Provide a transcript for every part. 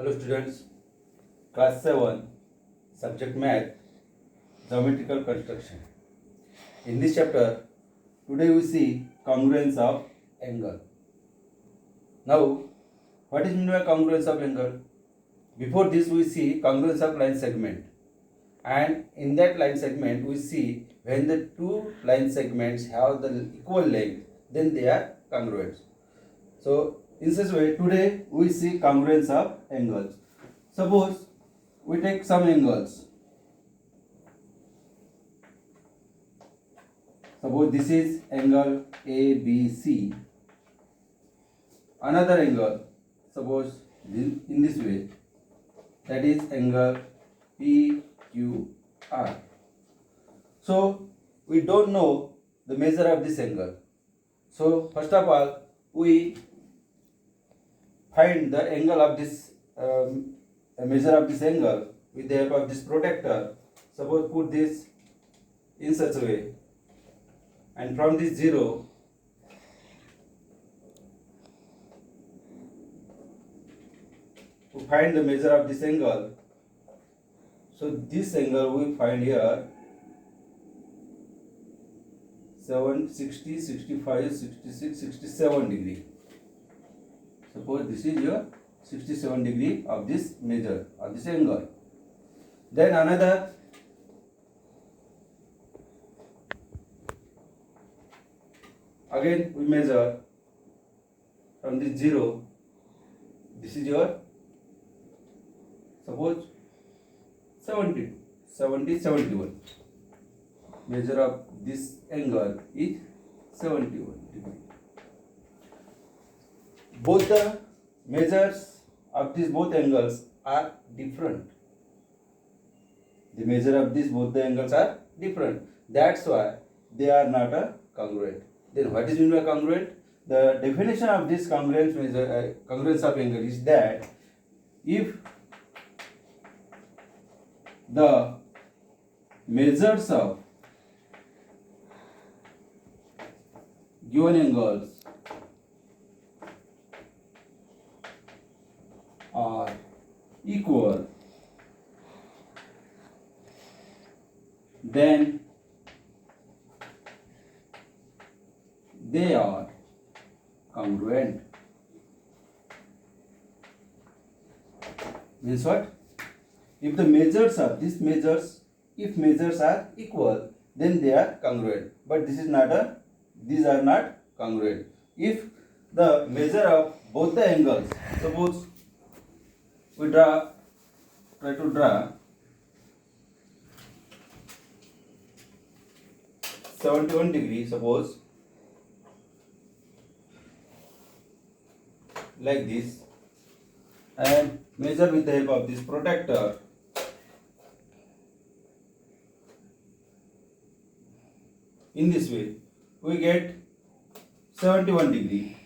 Hello students, class 7, subject math, geometrical construction. In this chapter, today we see congruence of angle. Now, what is meant by congruence of angle? Before this we see congruence of line segment. And in that line segment we see when the two line segments have the equal length, then they are congruent. So, in such way, today we see congruence of angles. Suppose we take some angles. Suppose this is angle ABC. Another angle, suppose in this way, that is angle PQR. So we don't know the measure of this angle. So first of all, we find the angle of this measure of this angle with the help of this protractor. Suppose put this in such a way, and from this 0 we find the measure of this angle. So this angle we find here 60, 65, 66, 67 degree. Suppose this is your 67 degree of this measure of this angle. Then another again we measure from this 0. This is your suppose 70, 71. Measure of this angle is 71 degree. Both the measures of these both angles are different. The measure of these both the angles are different. That's why they are not a congruent. Then what is meant by congruent? The definition of this congruence of angle is that if the measures of given angles are equal, then they are congruent. Means what? If the measures are if measures are equal, then they are congruent. But these are not congruent. If the measure of both the angles, suppose we try to draw 71 degree, suppose like this, and measure with the help of this protractor. In this way, we get 71 degree.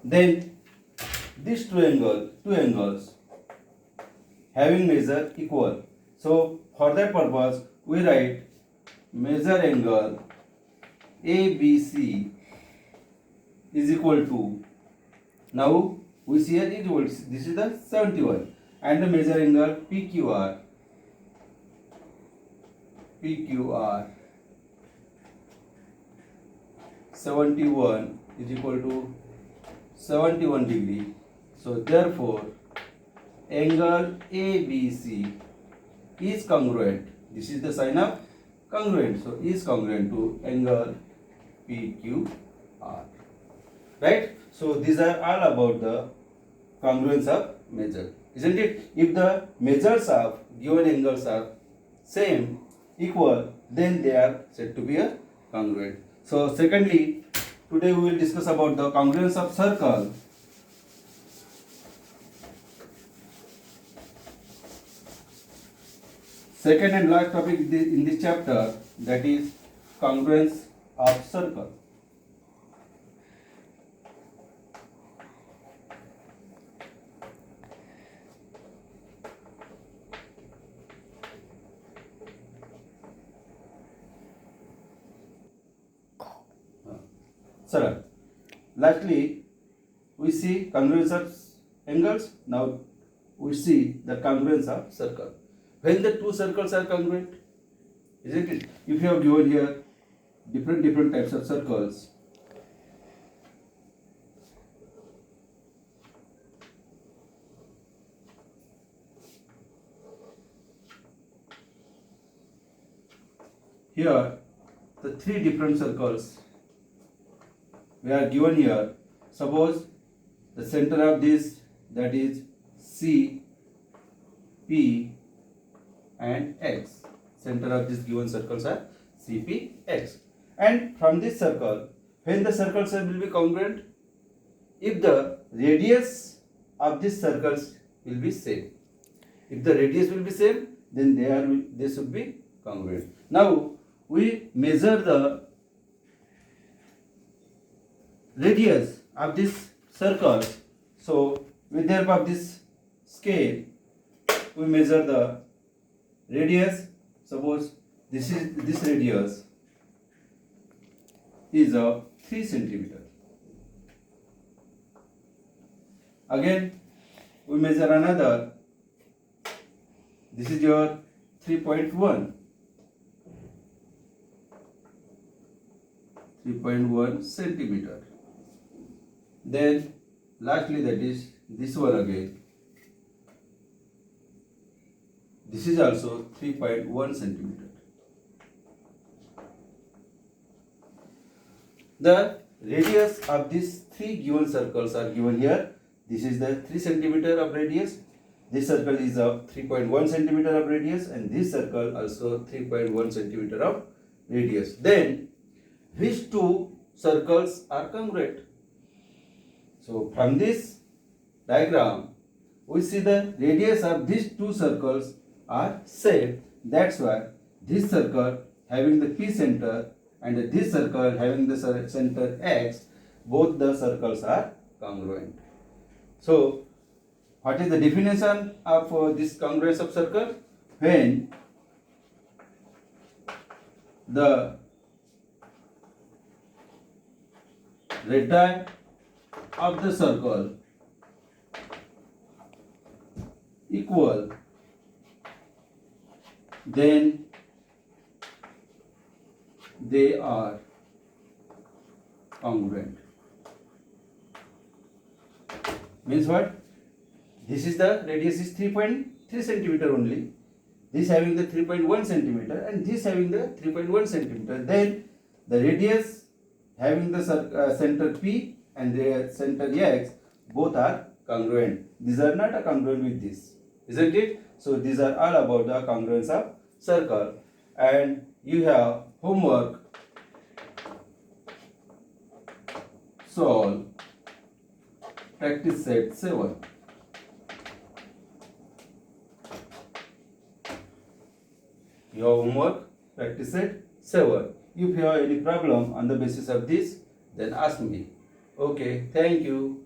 Then these two angles having measure equal. So for that purpose, we write measure angle ABC is equal to, now we see here is equal, this is the 71, and the measure angle PQR 71 is equal to 71 degree. So therefore angle ABC is congruent. This is the sign of congruent. So is congruent to angle PQR. Right? So these are all about the congruence of measure, isn't it? If the measures of given angles are same, equal, then they are said to be a congruent. So secondly, today we will discuss about the congruence of circle. Second and last topic in this chapter, that is congruence of circle. Lastly, we see congruence of angles. Now we see the congruence of circle. When the two circles are congruent, isn't it? If you have given here different types of circles, here the three different circles we are given here. Suppose the center of this, that is C, P and X. Center of these given circles are C, P, X. And from this circle, when the circles will be congruent, if the radius of these circles will be same. If the radius will be same, then they should be congruent. Now we measure the radius of this circle. So with the help of this scale, we measure the radius. Suppose this radius is of 3 centimeter. Again we measure another. This is your 3.1 centimeter. Then lastly, that is this one again. This is also 3.1 centimeter. The radius of these three given circles are given here. This is the 3 centimeter of radius. This circle is of 3.1 centimeter of radius, and this circle also 3.1 centimeter of radius. Then which two circles are congruent? So from this diagram, we see the radius of these two circles are same. That's why this circle having the P center and this circle having the center X, both the circles are congruent. So what is the definition of this congruence of circle? When the radii of the circle equal, then they are congruent. Means what? This is the radius is 3.3 centimeter only. This having the 3.1 centimeter and this having the 3.1 centimeter. Then the radius having the center P and the center X, both are congruent. These are not congruent with this, isn't it? So these are all about the congruence of circle. And you have homework. Solve practice set 7. Your homework practice set 7. If you have any problem on the basis of this, then ask me. Okay, thank you.